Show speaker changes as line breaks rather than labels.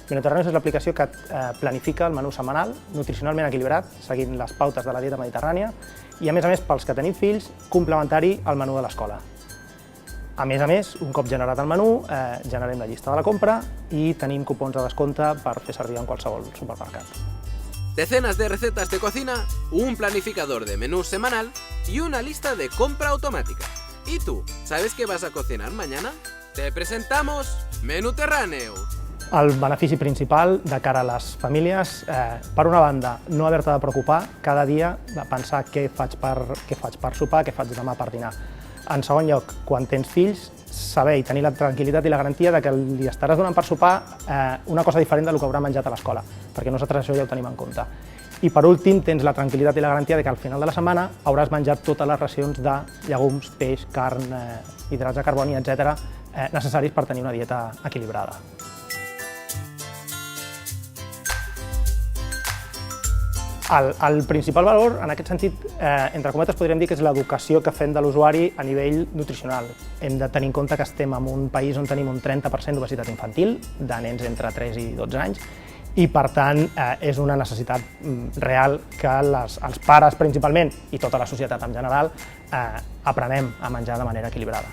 Menoterraneus és l'aplicació que planifica el menú setmanal, nutricionalment equilibrat, seguint les pautes de la dieta mediterrània, i a més, pels que tenim fills, complementari al menú de l'escola. A més, un cop generat el menú, generem la llista de la compra i tenim cupons de descompte per fer servir en qualsevol supermercat.
Decenas de recetas de cocina, un planificador de menú semanal y una lista de compra automática. ¿Y tú? ¿Sabes qué vas a cocinar mañana? Te presentamos Menoterraneus.
El benefici principal de cara a les famílies, per una banda, no haver-te de preocupar cada dia de pensar què faig per sopar, què faig demà per dinar. En segon lloc, quan tens fills, saber i tenir la tranquil·litat i la garantia de que li estaràs donant per sopar una cosa diferent del que haurà menjat a l'escola, perquè nosaltres això ja ho tenim en compte. I per últim, tens la tranquil·litat i la garantia de que al final de la setmana hauràs menjat totes les racions de llegums, peix, carn, hidrats de carboni, etc., necessaris per tenir una dieta equilibrada. El principal valor, en aquest sentit, entre cometes, podríem dir que és l'educació que fem de l'usuari a nivell nutricional. Hem de tenir en compte que estem en un país on tenim un 30% d'obesitat infantil, de nens entre 3 i 12 anys, i per tant és una necessitat real que els pares principalment, i tota la societat en general, aprenem a menjar de manera equilibrada.